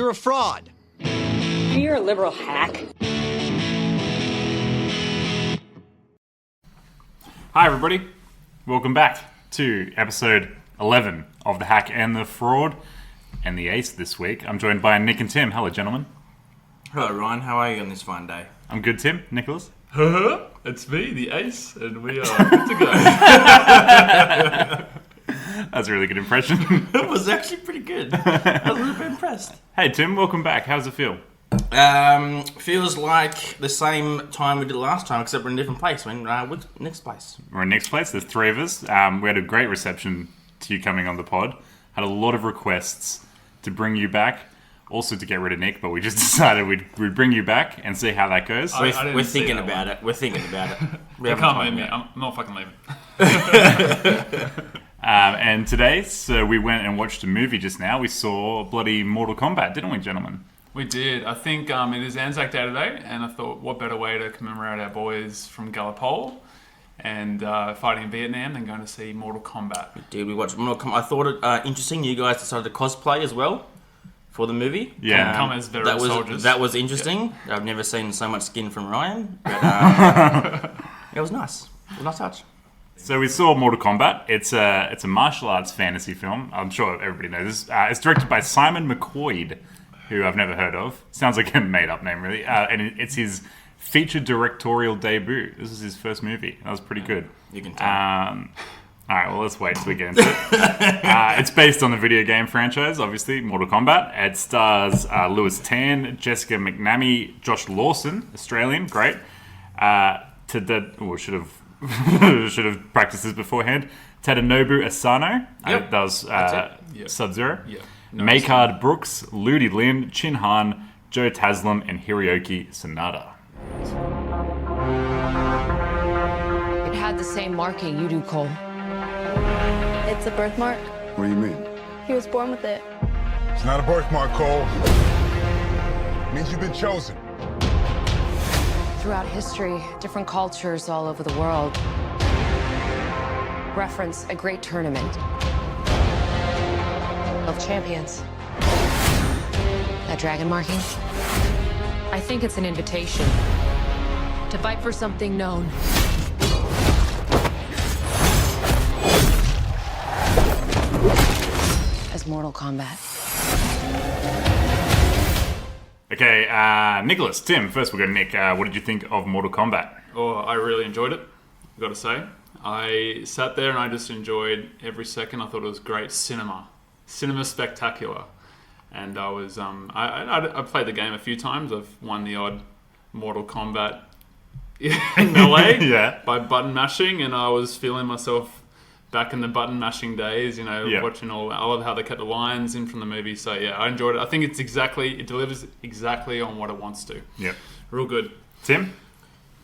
you're a fraud. You're a liberal hack. Hi everybody, welcome back to episode 11 of The Hack and the Fraud and the Ace this week. I'm joined by Nick and Tim. Hello gentlemen. Hello Ryan, how are you on this fine day? I'm good, Tim. Nicholas? It's me, the Ace, and we are good to go. That's a really good impression. It was actually pretty good. I was a little bit impressed. Hey Tim, welcome back. How does it feel? Feels like the same time we did last time, except we're in a different place. We're in Nick's place. We're in Nick's place. There's three of us. We had a great reception to you coming on the pod. Had a lot of requests to bring you back. Also to get rid of Nick, but we just decided we'd bring you back and see how that goes. We're thinking about it. We're thinking about it. You can't leave me. I'm not fucking leaving. And today, so we went and watched a movie just now. We saw bloody Mortal Kombat, didn't we, gentlemen? We did. I think it is Anzac Day today, and I thought, what better way to commemorate our boys from Gallipoli and fighting in Vietnam than going to see Mortal Kombat. Dude, we watched Mortal Kombat. I thought it interesting. You guys decided to cosplay as well for the movie. Yeah. Come as veteran soldiers. That was interesting. Yeah. I've never seen so much skin from Ryan. But it was nice. It was a nice touch. So we saw Mortal Kombat. It's a martial arts fantasy film. I'm sure everybody knows this. It's directed by Simon McQuoid, who I've never heard of. Sounds like a made-up name, really. And it's his feature directorial debut. This is his first movie. That was pretty good. You can tell. All right, well, let's wait till we get into it. It's based on the video game franchise, obviously, Mortal Kombat. It stars Lewis Tan, Jessica McNamee, Josh Lawson, Australian, great. Should have practiced this beforehand. Tadanobu Asano, does Sub-Zero. Yeah. Maykard Brooks, Ludi Lin, Chin Han, Joe Taslim, and Hiroyuki Sanada. It had the same marking you do, Cole. It's a birthmark. What do you mean? He was born with it. It's not a birthmark, Cole. It means you've been chosen. Throughout history, different cultures all over the world reference a great tournament of champions. That dragon marking? I think it's an invitation to fight for something known. As Mortal Kombat. Okay, Nicholas, Tim, first we'll go to Nick. What did you think of Mortal Kombat? Oh, I really enjoyed it, I've got to say. I sat there and I just enjoyed every second. I thought it was great cinema spectacular. And I was, I played the game a few times. I've won the odd Mortal Kombat in melee by button mashing, and I was feeling myself back in the button mashing days, watching I love how they cut the lines in from the movie. So yeah, I enjoyed it. I think it delivers exactly on what it wants to. Yeah. Real good. Tim?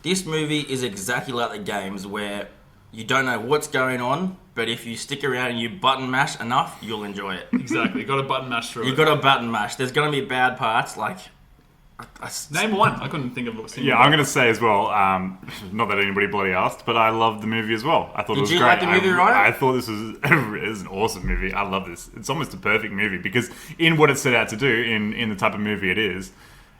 This movie is exactly like the games where you don't know what's going on, but if you stick around and you button mash enough, you'll enjoy it. Exactly. You got to button mash through it. You got to button mash. There's going to be bad parts, like... Name one. I couldn't think of a single I'm going to say as well, not that anybody bloody asked, but I loved the movie as well. I thought it was great. Did you like the movie, Ryan? I thought this was an awesome movie. I love this. It's almost a perfect movie because in what it set out to do, in the type of movie it is,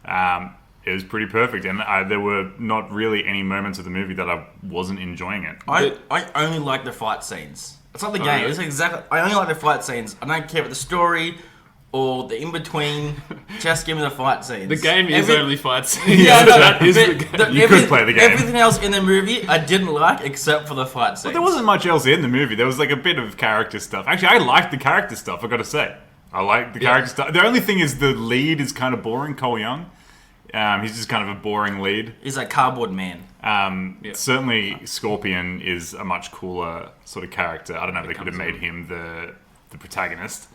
it was pretty perfect. And there were not really any moments of the movie that I wasn't enjoying it. I only like the fight scenes. It's not the game. It's exactly. I only like the fight scenes. I don't care about the story or the in-between. Just give me the fight scenes. The game is only fight scenes. Yeah, no, that is the game. You could play the game. Everything else in the movie I didn't like except for the fight scenes. But there wasn't much else in the movie. There was like a bit of character stuff. Actually, I liked the character stuff, I gotta say. I like the character stuff. The only thing is the lead is kind of boring, Cole Young. He's just kind of a boring lead. He's like cardboard man. Certainly Scorpion is a much cooler sort of character. I don't know if they could have made him the protagonist.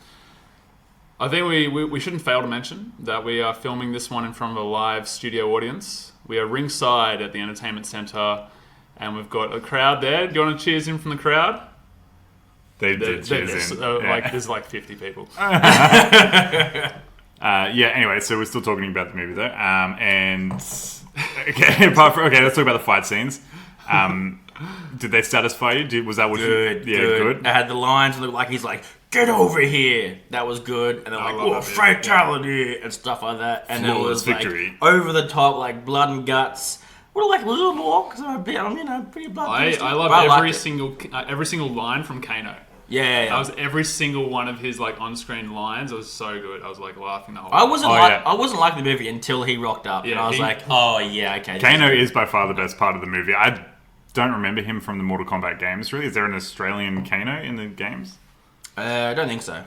I think we shouldn't fail to mention that we are filming this one in front of a live studio audience. We are ringside at the entertainment centre, and we've got a crowd there. Do you want to cheers in from the crowd? They did cheers in. There's like 50 people. Anyway, so we're still talking about the movie though. Let's talk about the fight scenes. Did they satisfy you? Was that what Good. Good. I had the lines and looked like he's like, get over here. That was good. And then like, love oh, that bit. fatality and stuff like that. And then it Flawless was victory. like over the top, like blood and guts. Well, like a little more because I'm pretty bloodthirsty. I love But every single line from Kano. Yeah. That was every single one of his like on-screen lines. It was so good. I was like laughing the whole. I time. wasn't liking the movie until he rocked up, and Yeah, I was he- like, oh yeah, okay. Kano is by far the best part of the movie. I don't remember him from the Mortal Kombat games, really. Is there an Australian Kano in the games? I don't think so.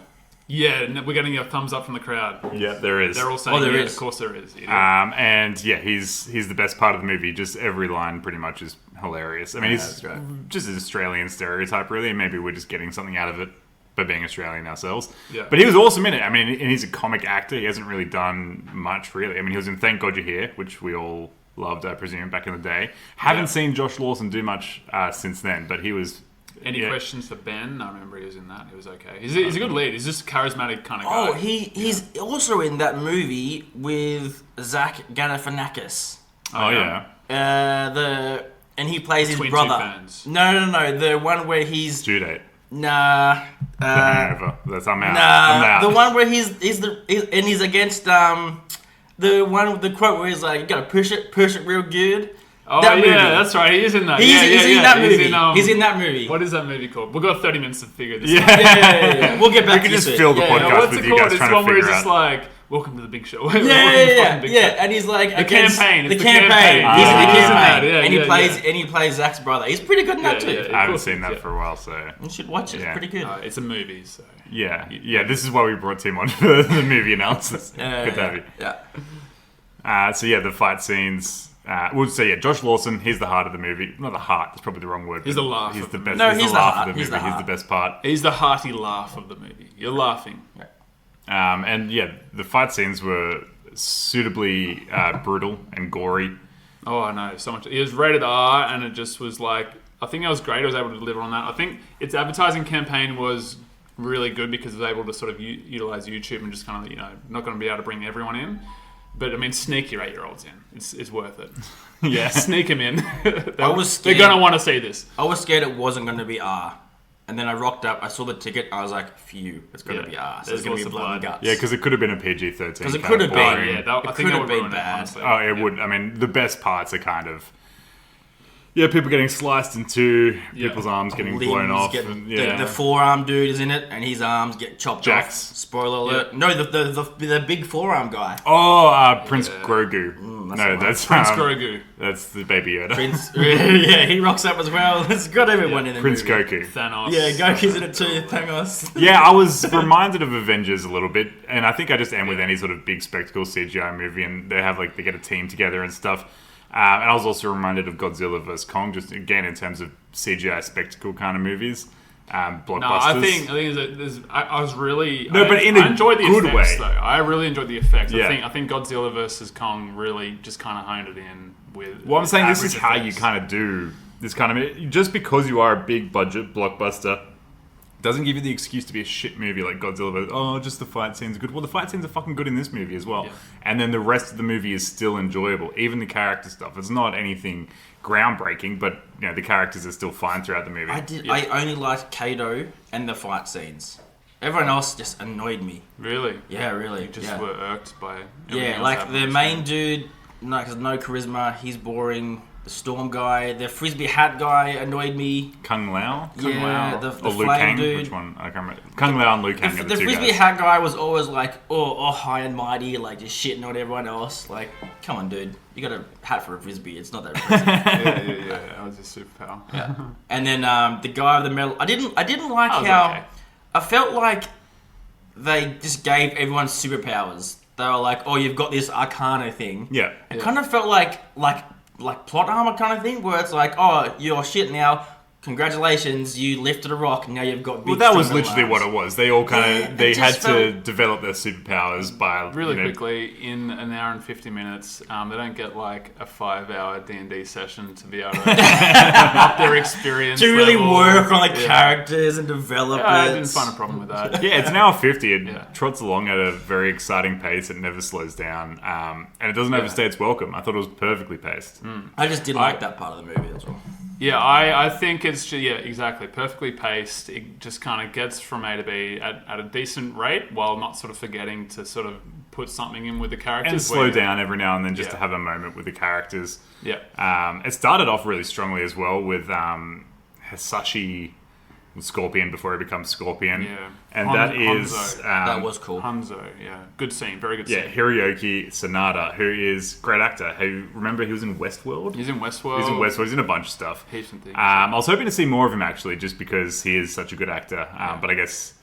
Yeah, and we're getting a thumbs up from the crowd. Yeah, there is. They're all saying, there yeah, is. of course there is. And yeah, he's the best part of the movie. Just every line pretty much is hilarious. I mean, he's that's great. just an Australian stereotype, really. And maybe we're just getting something out of it by being Australian ourselves. Yeah. But he was awesome in it. I mean, and he's a comic actor. He hasn't really done much, really. I mean, he was in Thank God You're Here, which we all loved, I presume, back in the day. Haven't seen Josh Lawson do much since then, but he was... Any yeah. questions for Ben? I remember he was in that. He was okay. He's a good lead. He's just a charismatic kind of guy. Oh, he's also in that movie with Zach Galifianakis. Oh, yeah. And he plays his Twin brother. Two Ferns. No. The one where he's Due date. nah. Hangover. I'm out. I'm Nah, out. the one where he's against the one with the quote where he's like, you gotta push it real good. Oh, that movie. that's right. He is in that. He's in that movie. He's in that. that movie. What is that movie called? We've got 30 minutes to figure this Yeah. out. Yeah. We'll get back We to could just this. fill the Yeah, podcast Yeah, what's with it you guys called? It's trying to one where he's figure just out. like, welcome to the big show. Yeah, and he's like The against campaign. the It's the campaign. campaign. He's in the Yeah, he's in campaign, that, yeah, and he yeah, plays yeah. and he plays Zach's brother. He's pretty good in that Yeah, too. yeah. I haven't course, seen that yeah. for a while, so... You should watch it. Yeah. It's pretty good. It's a movie, so. Yeah, this is why we brought Tim on for the movie analysis. Yeah, Good to have you. Yeah. So yeah, the fight scenes... Josh Lawson, he's the heart of the movie. Not the heart, that's probably the wrong word. He's but the laugh He's of the the best. No, he's he's the the laugh heart. of the He's movie. the He's the heart. best part. He's the hearty laugh of the movie. You're laughing. And yeah, the fight scenes were suitably brutal and gory. Oh, I know, so much. It was rated R, and it just was like, I think I was great. I was able to deliver on that. I think its advertising campaign was really good because it was able to sort of utilize YouTube and just kind of, not going to be able to bring everyone in. But I mean, sneak your 8-year-olds in. It's worth it. Yeah. Sneak them in. was They're scared. going to want to see this. I was scared it wasn't going to be R. And then I rocked up, I saw the ticket, I was like, phew, it's going to Yeah. be R. So There's it's going to lots be of blood and blood. guts. Yeah, because it could have been a PG-13. Because it kind could of have been. boring. Yeah, I It think could that have would been ruin it, bad. honestly. Oh, it would. I mean, the best parts are kind of... Yeah, people getting sliced in two, people's arms getting blown off. The forearm dude is in it, and his arms get chopped Jax. off. Spoiler alert. No, the big forearm guy. Prince Grogu. That's Prince Grogu. That's the Baby Yoda. Prince, yeah, he rocks up as well. It's got everyone in the Prince movie. Goku. Thanos. Yeah, Goku's in it too, Thanos. Yeah, I was reminded of Avengers a little bit, and I think I just end with any sort of big spectacle CGI movie, and they get a team together and stuff. And I was also reminded of Godzilla vs Kong, just again in terms of CGI spectacle kind of movies, blockbusters. No, I think I was really but in a I enjoyed the good effects way. though. I really enjoyed the effects. Yeah. I think Godzilla vs Kong really just kind of honed it in with. Well, I'm saying this average is how you effects. kind of do this kind of... Just because you are a big budget blockbuster doesn't give you the excuse to be a shit movie like Godzilla. But, just the fight scenes are good. Well, the fight scenes are fucking good in this movie as well. Yeah. And then the rest of the movie is still enjoyable. Even the character stuff. It's not anything groundbreaking, but the characters are still fine throughout the movie. I only liked Kato and the fight scenes. Everyone else just annoyed me. Really. Yeah, really. Just yeah. were irked by. everything Yeah, else like happening the on main screen. dude, no charisma. He's boring. The storm guy, the frisbee hat guy annoyed me. Kung Lao? Yeah, Lao. the Or Liu flame Kang? dude. Which one? I can't remember. Kung Lao and Liu Kang are the The two frisbee guys. hat guy was always like, high and mighty, like just shitting on everyone else. Like, come on, dude, you got a hat for a frisbee. It's not that impressive. Yeah. That was his superpower. Yeah. And then the guy with the medal. I didn't like That was how. okay. I felt like they just gave everyone superpowers. They were like, "Oh, you've got this Arcana thing." Yeah. It kind of felt like plot armor kind of thing, where it's like, "Oh, you're shit now. Congratulations, you lifted a rock. Now you've got big." Well, that was strong literally arms." what it was. They all kind Yeah, of... They it had just to felt- develop their superpowers by... Really quickly, in an hour and 50 minutes, they don't get like a 5-hour D&D session to be able to up their experience To really level. work on the Yeah. characters and develop I it. didn't find a problem with that. Yeah, it's an hour 50. It Yeah. trots along at a very exciting pace. It never slows down. And it doesn't overstay its welcome. I thought it was perfectly paced. I just didn't like that part of the movie as well. Yeah, I think it's exactly perfectly paced. It just kind of gets from A to B at a decent rate, while not sort of forgetting to sort of put something in with the characters and slow down every now and then just to have a moment with the characters. Yeah. It started off really strongly as well with Hisashi Scorpion before he becomes Scorpion. Yeah. And that is... Hanzo. That was cool. Hanzo, yeah. Good scene, very good scene. Yeah, Hiroyuki Sanada, who is a great actor. Who, remember, he was in Westworld? He's in Westworld. He's in a bunch of stuff. Heaps of things. I was hoping to see more of him, actually, just because he is such a good actor. But I guess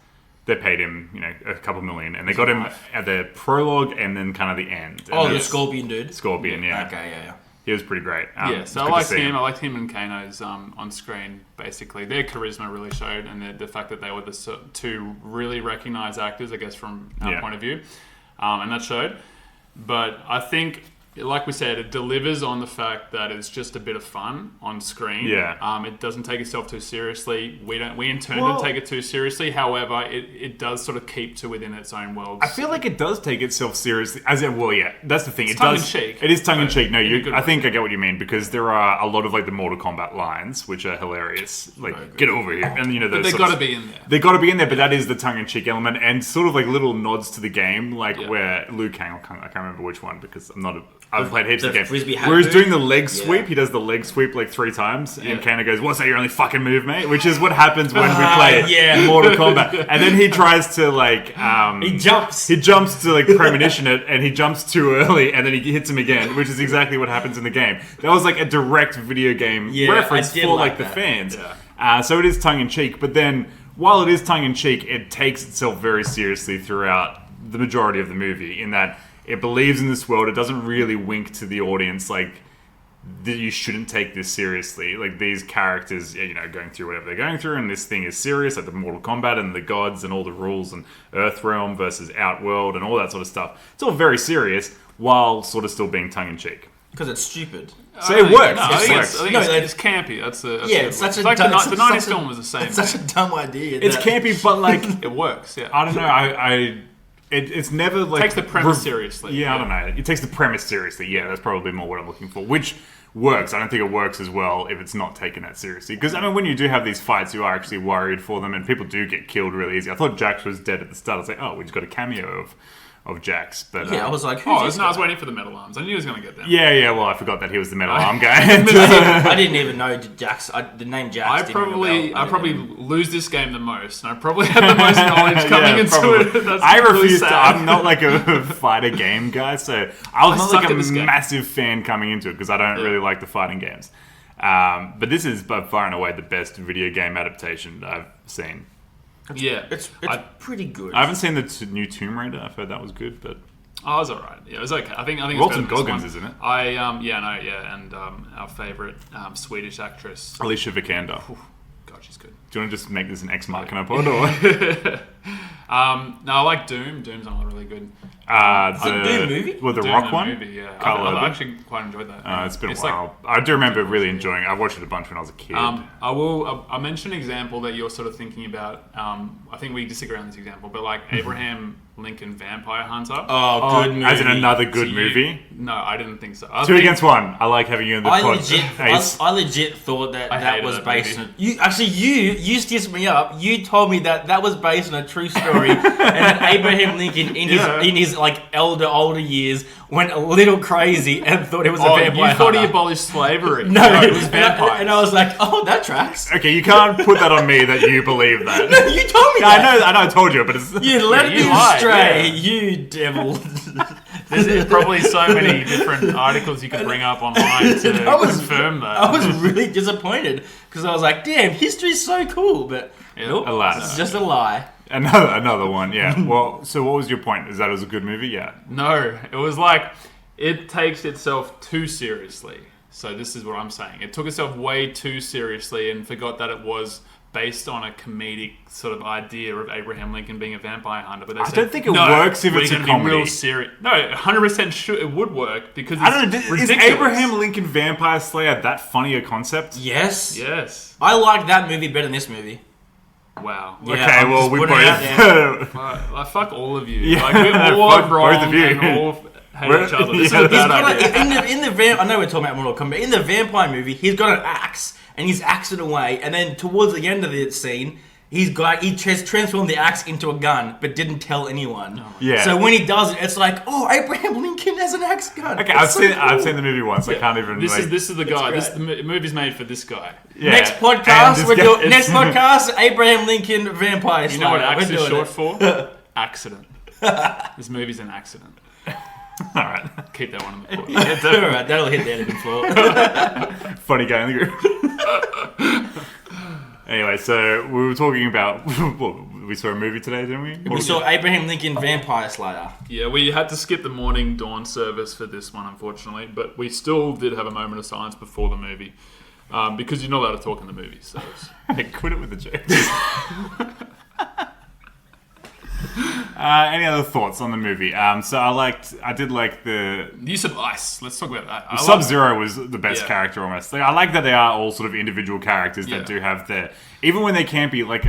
they paid him, a couple million. And they got him at the prologue and then kind of the end. Oh, the Scorpion dude? Scorpion, yeah. Okay, yeah. He was pretty great. So I liked him. I liked him and Kano's on screen, basically. Their charisma really showed, and the fact that they were the two really recognised actors, I guess, from our point of view. And that showed. But I think, like we said, it delivers on the fact that it's just a bit of fun on screen. Yeah. It doesn't take itself too seriously. We in turn don't take it too seriously. However, it does sort of keep to within its own world. I feel like it does take itself seriously. That's the thing. It's tongue-in-cheek. It is tongue-in-cheek. No, I think way. I get what you mean, because there are a lot of the Mortal Kombat lines, which are hilarious. Get over here. And those they've got to be in there. They've got to be in there, but that is the tongue-in-cheek element, and sort of little nods to the game, where Liu Kang, I can't remember which one, because I've played heaps of games. Where he's doing the leg sweep, he does the leg sweep 3 times, and Kana goes, "What's that? Your only fucking move, mate?" Which is what happens when we play Mortal Kombat. And then he tries to he jumps to premonition it, and he jumps too early, and then he hits him again, which is exactly what happens in the game. That was a direct video game reference for the fans. Yeah. So it is tongue in cheek, but then while it is tongue in cheek, it takes itself very seriously throughout the majority of the movie, in that it believes in this world. It doesn't really wink to the audience that you shouldn't take this seriously. These characters, going through whatever they're going through, and this thing is serious, the Mortal Kombat and the gods and all the rules and Earthrealm versus Outworld and all that sort of stuff. It's all very serious while sort of still being tongue-in-cheek. Because it's stupid. So it works. It's campy. It's such a the 90s film was the same. It's such a dumb idea. It's campy, but it works. Yeah. I don't know. It's never it takes the premise seriously. Yeah, I don't know. It takes the premise seriously. Yeah, that's probably more what I'm looking for. Which works. I don't think it works as well if it's not taken that seriously. Because when you do have these fights, you are actually worried for them, and people do get killed really easy. I thought Jax was dead at the start. I was like, oh, we just got a cameo of Jax. But I was like, I was waiting for the metal arms. I knew he was going to get them. Yeah. Well, I forgot that he was the metal arm guy. I didn't even know Jax. The name Jax. I probably lose this game the most, and I probably have the most knowledge coming into it. That's I refuse to. sad. I'm not a fighter game guy, so I was not a massive fan coming into it, because I don't really like the fighting games. But this is by far and away the best video game adaptation I've seen. It's pretty good. I haven't seen the new Tomb Raider. I've heard that was good, but it was alright. Yeah, it was okay. I think it's Walton better than Goggins, this one. isn't it? And our favourite Swedish actress, Alicia Vikander. God, she's good. Do you want to just make this an Ex Machina pod, or? No, I like Doom. Doom's not really good. The Doom movie? Well, the Doom Rock the one? movie, yeah. I actually quite enjoyed that. It's been a while. I do remember really enjoying it. I watched it a bunch when I was a kid. I mentioned an example that you're sort of thinking about. I think we disagree on this example, but Abraham Lincoln Vampire Hunter. Oh, good movie. As in another good movie? No, I didn't think so. Two against one. I like having you in the pod. I legit thought that was based on... You stitched me up. You told me that was based on a true story, and that Abraham Lincoln in his older years went a little crazy and thought it was a vampire. You thought he abolished slavery. No, it was vampires. And I was like, oh, that tracks. Okay, you can't put that on me that you believe that. No, you told me that. I know I told you, but it's... You led me astray, you devil. There's probably so many different articles you could bring up online to confirm that. I was really disappointed, because I was like, damn, history's so cool, but nope, alas. It's just a lie. Another one, yeah. Well, so what was your point? Is that it was a good movie? Yeah. No, it was it takes itself too seriously. So this is what I'm saying. It took itself way too seriously and forgot that it was based on a comedic sort of idea of Abraham Lincoln being a vampire hunter. But I don't think it works if it's a comedy. Real serious. No, 100% sure it would work, because it's I don't know. ridiculous. Is Abraham Lincoln Vampire Slayer that funny a concept? Yes. Yes. I like that movie better than this movie. Wow. Yeah, okay, well, we both... fuck all of you. Yeah, we're all wrong both of you. and all hate each other. This is a bad idea. In the I know we're talking about Mortal Kombat. In the vampire movie, he's got an axe, and he's axing away, and then towards the end of the scene, he transformed the axe into a gun, but didn't tell anyone. Yeah. So when he does it, it's like, oh, Abraham Lincoln has an axe gun. Okay, That's I've seen the movie once. I can't even. This is the guy. great. The movie's made for this guy. Yeah. Next And podcast, this guy- next podcast, Abraham Lincoln Vampire Slayer. You know what axe We're is doing short it. for? Accident. This movie's an accident. All right. Keep that one on the board. Alright, that'll hit the editing floor. Funny guy in the group. Anyway, so we were talking about. We saw a movie today, didn't we? We saw Abraham Lincoln Vampire Slayer. Yeah, we had to skip the morning dawn service for this one, unfortunately, but we still did have a moment of silence before the movie. Because you're not allowed to talk in the movie, so Quit it with the jokes. Any other thoughts on the movie? So I did like the use of ice. Let's talk about that. Sub-Zero was the best Yeah. character almost. Like, I like that they are all sort of individual characters Yeah. that do have their, even when they can't be like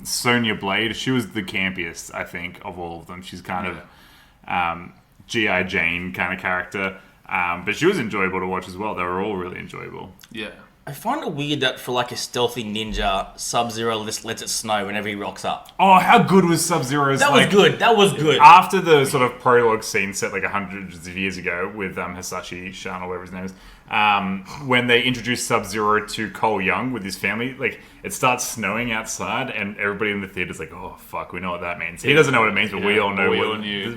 Sonya Blade. She was the campiest, I think, of all of them. She's kind of G.I. Jane kind of character, but she was enjoyable to watch as well. They were all really enjoyable. Yeah. I find it weird that for like a stealthy ninja, Sub-Zero lets it snow whenever he rocks up. Oh, how good was Sub-Zero's? That was good. That was good. After the sort of prologue scene set like hundreds of years ago with Hisashi Shan or whatever his name is, when they introduced Sub-Zero to Cole Young with his family, like it starts snowing outside and everybody in the theater's like, oh fuck, we know what that means. He doesn't know what it means, but we all know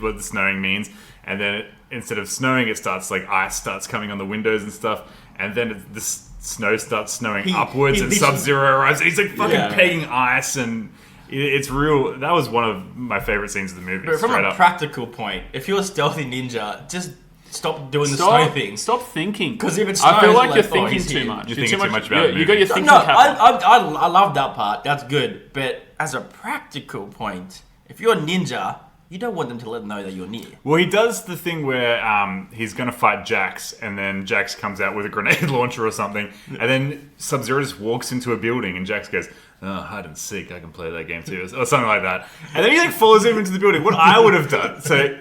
what the snowing means. And then instead of snowing, it starts like ice starts coming on the windows and stuff, and then the snow starts snowing upwards, and Sub-Zero arrives. And he's like fucking pegging ice, and it's real. That was one of my favorite scenes of the movie. But from a practical point, if you're a stealthy ninja, just stop doing the snow thing. Stop thinking. Because if it's I feel like you're oh, thinking he's too here. much. You're thinking too much about the you got movie. your thinking No, cap on. I love that part. That's good. But as a practical point, if you're a ninja, you don't want them to let them know that you're near. Well, he does the thing where he's going to fight Jax, and then Jax comes out with a grenade launcher or something, and then Sub-Zero just walks into a building, and Jax goes, oh, hide and seek, I can play that game too, or something like that. And then he like follows him into the building. What I would have done. So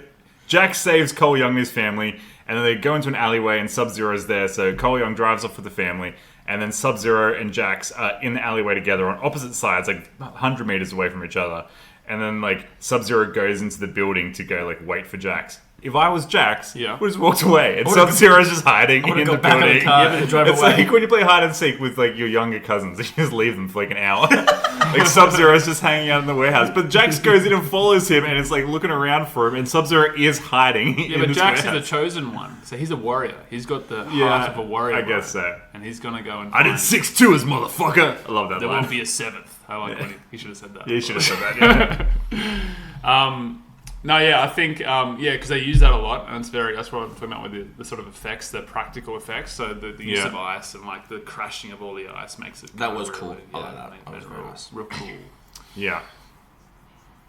Jax saves Cole Young and his family, and then they go into an alleyway, and Sub-Zero's there, so Cole Young drives off with the family, and then Sub-Zero and Jax are in the alleyway together on opposite sides, like 100 meters away from each other. And then, like, Sub-Zero goes into the building to go, like, wait for Jax. If I was Jax, I would just walked away. And Sub-Zero's just hiding in the back building. in the car and drive It's away. like when you play hide and seek with, like, your younger cousins. You just leave them for, like, an hour. Like, Sub-Zero's just hanging out in the warehouse. But Jax goes in and follows him and is, like, looking around for him. And Sub-Zero is hiding Yeah, in but this Jax is warehouse. the chosen one. So he's a warrior. He's got the heart of a warrior. I guess so. And he's going to go and I did 6'2", as motherfucker. I love that There line. won't be a seventh. I like when he should have said that. Yeah, you should have said that, yeah. I think, because they use that a lot, and that's what I'm talking about with the sort of effects, the practical effects. So the use of ice and like the crashing of all the ice makes it. That was really, cool. I Yeah, like that. That was real, very nice. real cool. Yeah.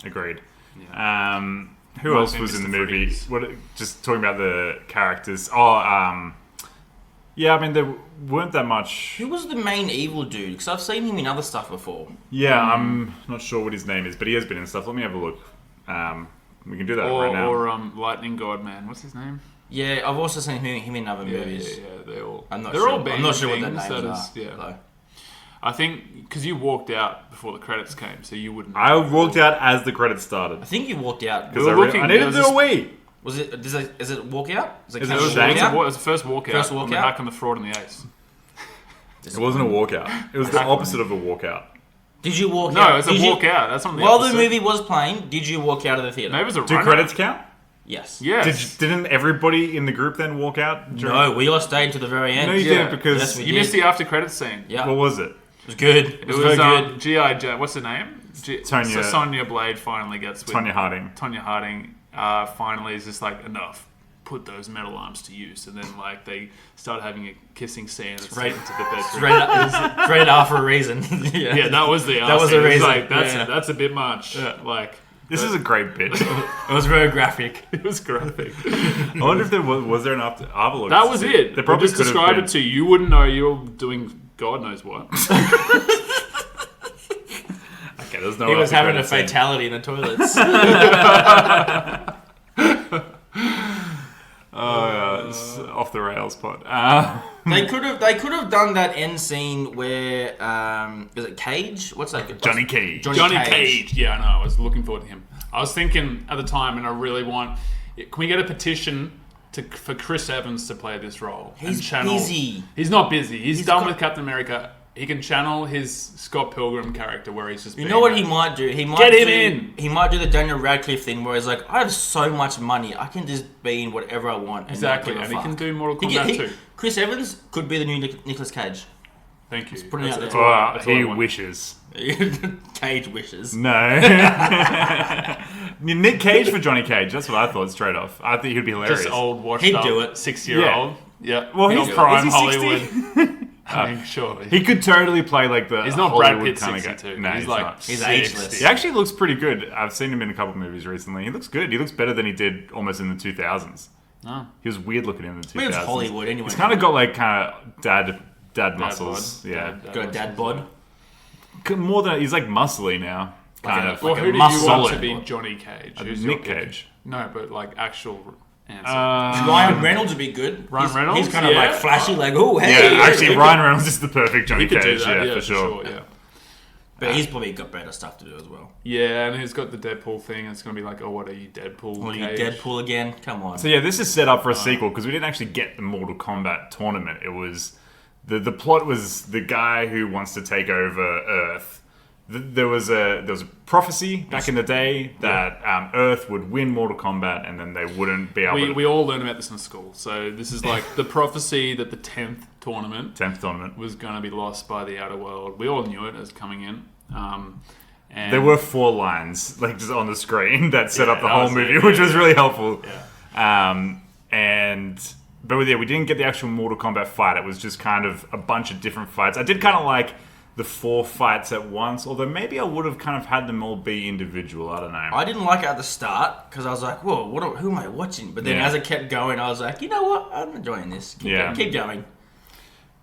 Agreed. Yeah. Who else was in the movie? Just talking about the characters. Yeah, I mean, there weren't that much. Who was the main evil dude? Because I've seen him in other stuff before. Yeah, I'm not sure what his name is, but he has been in stuff. Let me have a look. We can do that right now. Or Lightning God Man. What's his name? Yeah, I've also seen him in other Yeah, movies. yeah, they all. I'm not they're sure. all I'm not sure what things their names that are. is- yeah. though. I think because you walked out before the credits came, so you wouldn't. I walked out as the credits started. I think you walked out. Because We were looking, I needed there to was do a wee. Was it? Is it walk out? Is it Is count it as a walk shame? out? It was the first walkout. First And walkout? we're back on the fraud and the ace. It wasn't a walkout. It was the opposite of a walkout. Did you walk No, out? it's a Did you- walkout. That's not the While opposite. the movie was playing, did you walk out of the theater? Maybe it was a Do run-out. credits count? Yes. Yes. Didn't everybody in the group then walk out? No, we all stayed to the very end. No, you Yeah. didn't because... Yes, we You did. missed the after credits scene. Yeah. What was it? It was good. It It was, was very good. G.I. Joe. What's her name? Sonya- So Sonya Blade finally gets with Tonya Harding. Tonya Harding finally is just like, enough. Put those metal arms to use, and then like they start having a kissing scene that's Right. taken to the bedroom. It's rated R for a reason. Yeah, that was the. That was scene. a It reason. Like, Yeah. that's a bit much. Like This is a great bit. It was very graphic. it was graphic. I wonder if there was there an after look. That was it. They probably just could have described been. it to you. You wouldn't know you were doing God knows what. Okay, there's no. He was after having a credits scene. fatality in the toilets. off the rails pod. They could have done that end scene where is it Cage? What's that? Johnny Cage. Johnny Cage. Yeah, I know. I was looking forward to him. I was thinking at the time, and I really want. Can we get a petition for Chris Evans to play this role? He's busy. He's not busy. He's done with Captain America. He can channel his Scott Pilgrim character where he's just. You know what he might do? He might get him in. He might do the Daniel Radcliffe thing where he's like, I have so much money, I can just be in whatever I want. Exactly, and he can do Mortal Kombat too. Chris Evans could be the new Nicolas Cage. Thank you. Putting it out there. Well, he wishes. Cage wishes. No. Nick Cage for Johnny Cage. That's what I thought straight off. I think he'd be hilarious. Just old, washed He'd up, do it. 6-year-old. Yeah. Well, he's prime is he 60? Hollywood. I mean, sure. He could totally play like the He's not Hollywood Brad Pitt kind of 62. guy. No, he's like not. He's ageless. He actually looks pretty good. I've seen him in a couple movies recently. He looks good. He looks better than he did almost in the 2000s. Oh. He was weird looking in the 2000s. I mean, it's Hollywood anyway. He's kind of got like dad muscles. bod. Yeah. Got a dad bod. More than he's like muscly now. Kind of. Well, Like who a do you want solid to be bod. Johnny Cage? Who's Nick your Cage. No, but like actual answer. Ryan Reynolds would be good. Ryan Reynolds? He's kind of Yeah. like flashy, like, oh, hey. Yeah, actually, Ryan Reynolds is the perfect Johnny he could Cage. do that, Yeah, for sure. Yeah. But he's probably got better stuff to do as well. Yeah, and he's got the Deadpool thing. It's going to be like, oh, what are you, Deadpool? Well, you Cage? Deadpool again? Come on. So yeah, this is set up for a sequel because we didn't actually get the Mortal Kombat tournament. It was the plot was the guy who wants to take over Earth. There was a prophecy back in the day that Earth would win Mortal Kombat and then they wouldn't be able to. We all learned about this in school. So this is like the prophecy that the 10th tournament was going to be lost by the outer world. We all knew it as coming in. And There were 4 lines like just on the screen that set up the that whole was movie, it, which yeah. was really helpful. Yeah. But yeah, we didn't get the actual Mortal Kombat fight. It was just kind of a bunch of different fights. I did kind of like the 4 fights at once, although maybe I would have kind of had them all be individual. I don't know. I didn't like it at the start because I was like, whoa, who am I watching? But then Yeah. as it kept going, I was like, you know what? I'm enjoying this. Keep going.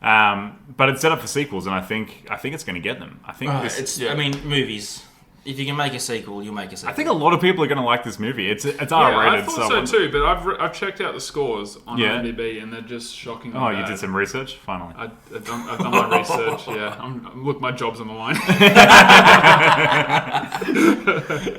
But it's set up for sequels, and I think it's going to get them. I think I mean, movies. If you can make a sequel, you'll make a sequel. I think a lot of people are going to like this movie. It's Yeah, R-rated. I thought so too, but I've checked out the scores on Yeah. IMDb and they're just shocking. Oh, you did some research? Finally. I've done my research, yeah. Look, my job's on the line.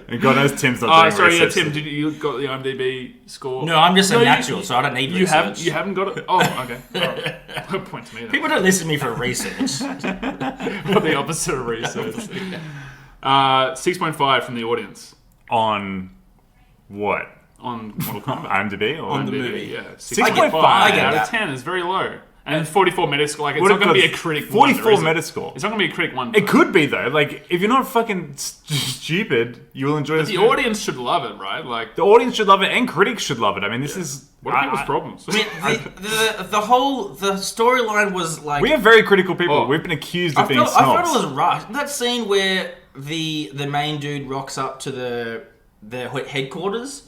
And God knows Tim's not doing sorry, yeah, research. Tim, did you got the IMDb score? No, I'm just a natural, so I don't need research. You haven't got it? Oh, okay. All right. Point to me then. People don't listen to me for research. Or the opposite of research. 6.5 from the audience. On what? On Mortal Kombat. IMDb? Or On the IMDb? movie, yeah. 6.5 I get out of that. 10 is very low. And 44 Metascore, like, it's Would not have going to be got a critic 44 wonder, is it? Metascore. It's not going to be a critic one. It could be though. Like, if you're not fucking stupid, you will enjoy this. The movie. audience should love it, right? Like, The audience should love it, and critics should love it. I mean, this is. what are people's problems? I mean, the storyline was like. We are very critical people. Oh. We've been accused I of being felt snobs. it was rushed. That scene where the main dude rocks up to the headquarters.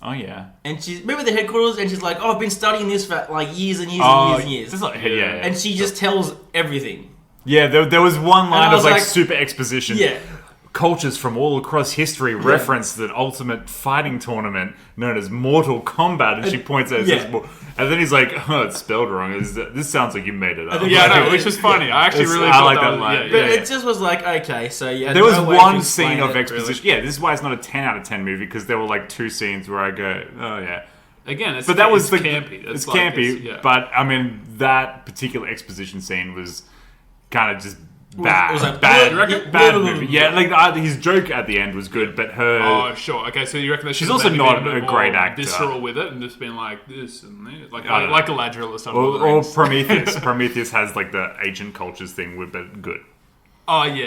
Oh yeah. And she's remember the headquarters, and she's like, "Oh, I've been studying this for like years and years and years and years." This is like, yeah. And she just tells everything. Yeah, there was one line I of was like like- super exposition. Yeah. Cultures from all across history reference the ultimate fighting tournament known as Mortal Kombat, and she points at it. Yeah. And says, and then he's like, "Oh, it's spelled wrong. This sounds like you made it up." yeah, I know, which was funny. I actually really I thought like that that was, line. But yeah. it just was like, okay, so yeah. There was no way one to explain scene of it, exposition. really. Yeah, this is why it's not a 10 out of 10 movie, because there were like 2 scenes where I go, "Oh yeah." Again, it's, But that was it's the campy. It's like, campy, yeah. but I mean that particular exposition scene was kind of just bad. it was like, bad, you reckon? bad movie. Yeah, like his joke at the end was good, but her. Oh, sure. Okay, so you reckon that She's she's also not a great actor. visceral with it and just being like this and this, like I don't know. like Galadriel or something. or Prometheus. Prometheus has like the ancient cultures thing with it. Good. Oh yeah.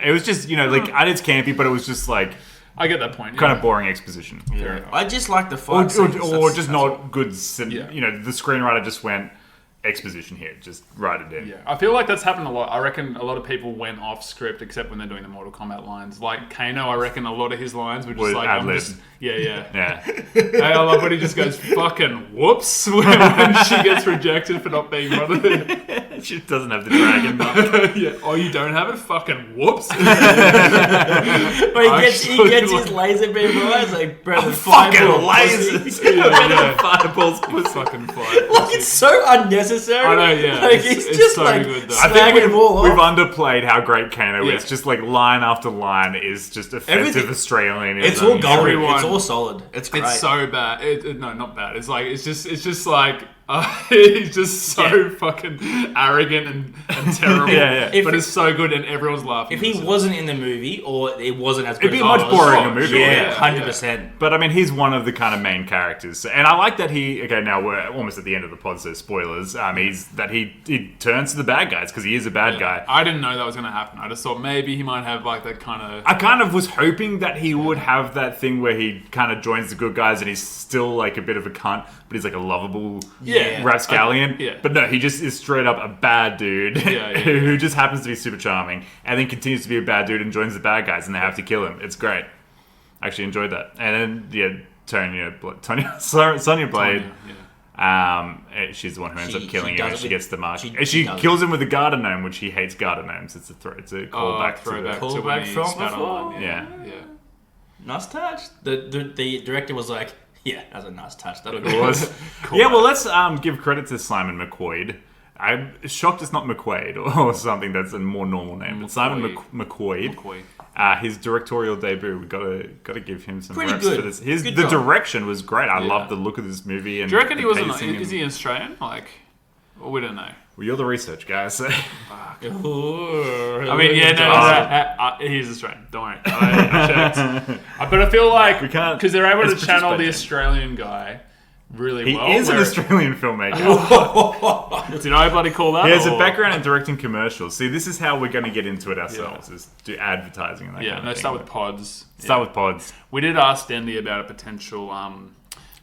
It was just like it's campy, but it was just like I get that point. kind of boring exposition. Yeah. I just like the Or, fight scenes. or just That's not good. Yeah. The screenwriter just went exposition here. Just write it in. Yeah, I feel like that's happened a lot. I reckon a lot of people went off script except when they're doing the Mortal Kombat lines. Like Kano, I reckon a lot of his lines were just Was like, ad-lib. yeah. Yeah. Hey, I love when he just goes fucking whoops when she gets rejected for not being one of the She doesn't have the dragon mark. Yeah. Oh, you don't have it? Fucking whoops. But he gets his laser beam eyes like, bro, the fireball lasers. Fireballs, pussy. Fucking fire. Like, it's so unnecessary. I know, yeah. Like, It's just so like good, though. I think slagging them all we've off. underplayed how great Kano Yeah. is. Just like line after line is just effective Everything- Australian. It's all golden. Everyone- It's all solid. It's great. It's so bad. No, not bad. It's like it's just like he's just so fucking arrogant and terrible. Yeah. If But it- it's so good, and everyone's laughing. if he wasn't in the movie, or it wasn't as good It'd be as much ours, boring a movie. Yeah, 100%. But I mean, he's one of the kind of main characters, and I like that he. Okay, now we're almost at the end of the pod, so spoilers. He turns to the bad guys because he is a bad guy. I didn't know that was going to happen. I just thought maybe he might have like that kind of. I kind of was hoping that he would have that thing where he kind of joins the good guys and he's still like a bit of a cunt, but he's like a lovable rapscallion. Yeah. But no, he just is straight up a bad dude Yeah. who just happens to be super charming and then continues to be a bad dude and joins the bad guys and they have to kill him. It's great. I actually enjoyed that. And then, Sonya Blade. She's the one who ends up killing him and she gets the mark. She kills him with a garter gnome, which he hates garter gnomes. It's a callback to throwback the... to when he from spat before. on. Yeah. Nice touch. The director was like, yeah, that's a nice touch. That'll It go. was. Yeah, well, let's give credit to Simon McQuoid. I'm shocked it's not McQuaid or something that's a more normal name. But Simon McQuoid. His directorial debut, we gotta give him some Pretty reps good. for this. Good The job. direction was great. I Yeah. love the look of this movie. And Do you reckon the he wasn't? pacing Is and- he Australian? Like, well, we don't know. Well, you're the research guy, so I mean, yeah, no, he's Australian. Don't worry. I checked. But I feel like We can't- because they're able to it's channel the participation. Australian guy really he well. is an where- Australian filmmaker. Did I bloody call that? He has a or- background in directing commercials. See, this is how we're going to get into it ourselves: is do advertising and that Yeah, kind of no. thing. Start with pods. Start with pods. We did ask Dendy about a potential.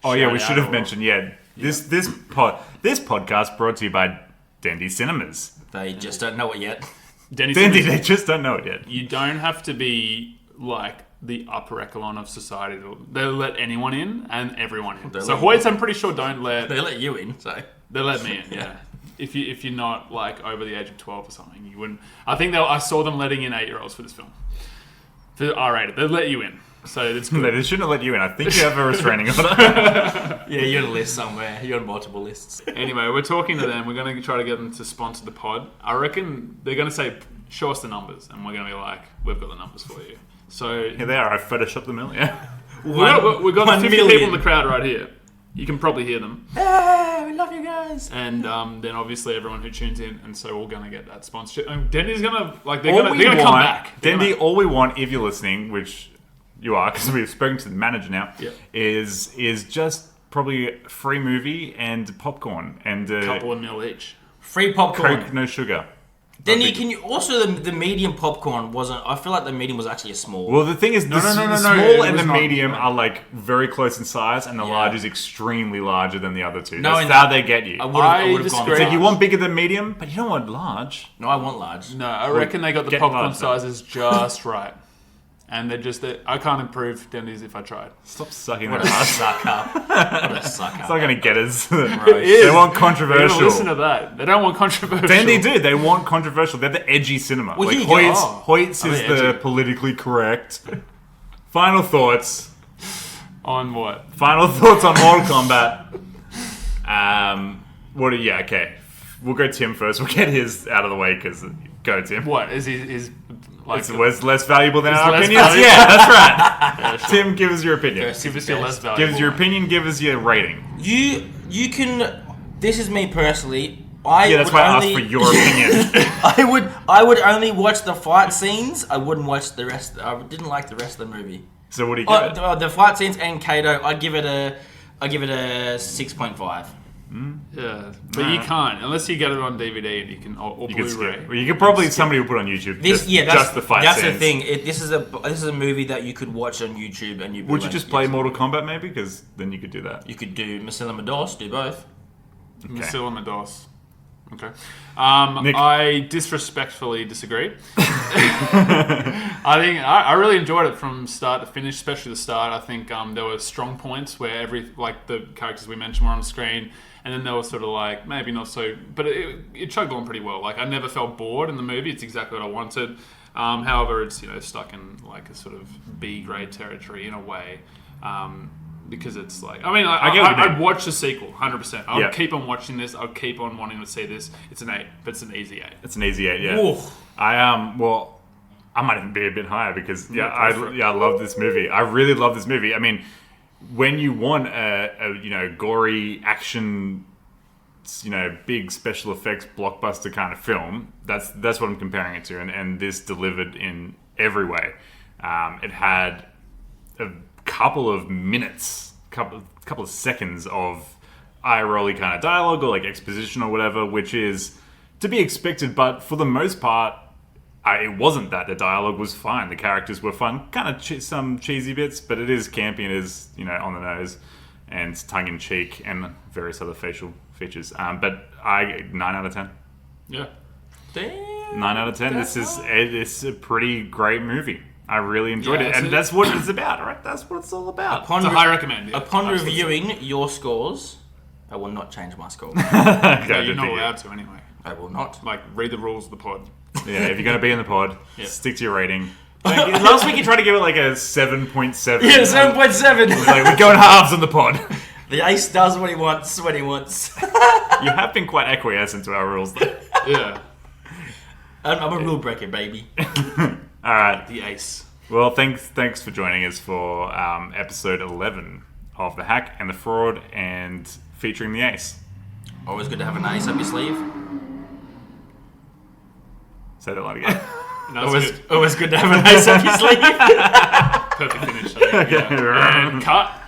Oh yeah, we shout should have out mentioned. Yeah, this podcast brought to you by Dendy Cinemas. They just don't know it yet. Dendy, Dendy, Simmons, they just don't know it yet. you don't have to be like the upper echelon of society. They'll let anyone in and everyone in. They'll So let- Hoyts, I'm pretty sure, don't let. They let you in, so. They let me in, yeah. If you're not like over the age of 12 or something, you wouldn't. I think I saw them letting in 8-year-olds for this film. For R-rated, they let you in, so it's good. They shouldn't have let you in. I think you have a restraining order. Yeah, you're on a list somewhere. You're on multiple lists. Anyway, we're talking to them. We're going to try to get them to sponsor the pod. I reckon they're going to say, "Show us the numbers," and we're going to be like, "We've got the numbers for you." So Here they are. I photoshopped them earlier. we've got 1 50 million. people in the crowd right here. You can probably hear them. Hey, we love you guys. And then obviously everyone who tunes in, and so we're gonna get that sponsorship. And Dendy's gonna like All they're we gonna come want- back. Dendy, all we want, if you're listening, which you are, because we've spoken to the manager now, Yeah. is just probably a free movie and popcorn and couple of mil each. Free popcorn. Coke, no sugar. Then you can also the medium popcorn wasn't. I feel like the medium was actually a small. Well, the thing is, the no, small it and was the not- medium are like very close in size, and the Yeah. large is extremely larger than the other two. No, That's in how that- they get you. I It's would I have gone. disagree. like you large. want bigger than medium, but you don't want large. No, I want large. No, I reckon they got the get popcorn large, though. sizes just right. And I can't improve Dendy's if I tried. Stop sucking What that a ass. sucker. What a sucker. It's not going to get us. It They is. want They're controversial. gonna listen to that. They don't want controversial. Then they do. They want controversial. They're the edgy cinema. Well, like here you go. Hoyts Are is they the edgy? politically correct. Final thoughts. On what? Final thoughts on Mortal Kombat. Okay. We'll go Tim first. We'll get his out of the way because go Tim. What is his like? It's less valuable than It's our less opinions. valuable. Yeah, that's right. Tim, give us your opinion. First Give is us your less best. valuable. Give us your one. opinion. Give us your rating. You can. This is me personally. I Yeah, that's would why I asked only, for your opinion. I would only watch the fight scenes. I wouldn't watch the rest. I didn't like the rest of the movie. So what do you give it? The fight scenes and Kato, I give it a 6.5. Yeah, but you can't unless you get it on DVD and you can or You could Blu-ray. skip. Well, you could probably somebody will put on YouTube. This, that's just the fight That's scenes. the thing. This is a movie that you could watch on YouTube and you. Would you just play Mortal Kombat maybe? Because then you could do that. You could do Masilla Mados, do both. Masilla Mados. Okay. Nick. I disrespectfully disagree. I think I really enjoyed it from start to finish, especially the start. I think there were strong points where the characters we mentioned were on screen, and then they were sort of like maybe not so, but it chugged on pretty well. Like I never felt bored in the movie. It's exactly what I wanted. However, it's stuck in like a sort of B grade territory in a way. Because it's like, I mean, I'd watch the sequel, 100%. I'll keep on watching this. I'll keep on wanting to see this. It's an 8, but it's an easy 8. It's an easy 8, yeah. Ooh. I might even be a bit higher because I love this movie. I really love this movie. I mean, when you want a gory action, big special effects blockbuster kind of film, that's what I'm comparing it to, and this delivered in every way. It had a couple of minutes, couple of seconds of eye-rolly kind of dialogue or like exposition or whatever, which is to be expected, but for the most part, it wasn't that. The dialogue was fine. The characters were fun. Kind of some cheesy bits, but it is campy and it is, on the nose and tongue-in-cheek and various other facial features. But 9 out of 10. Yeah. Damn. 9 out of 10. It's a pretty great movie. I really enjoyed it, and that's what it's about, right? That's what it's all about. It's a high recommend. Yeah. Upon reviewing your scores, I will not change my score. Okay, you're not allowed to anyway. I will not. Like, read the rules of the pod. Yeah, if you're going to be in the pod, stick to your rating. Last week you tried to give it like a 7.7. Yeah, 7.7. Like, we're going halves on the pod. The ace does what he wants when he wants. You have been quite acquiescent to our rules, though. Yeah. I'm a rule breaker, baby. All right. The ace. Well, thanks for joining us for episode 11 of The Hack and the Fraud, and featuring the ace. Always good to have an ace up your sleeve. Say that line again. No, always good to have an ace up your sleeve. Perfect finish. I think. Yeah. And cut.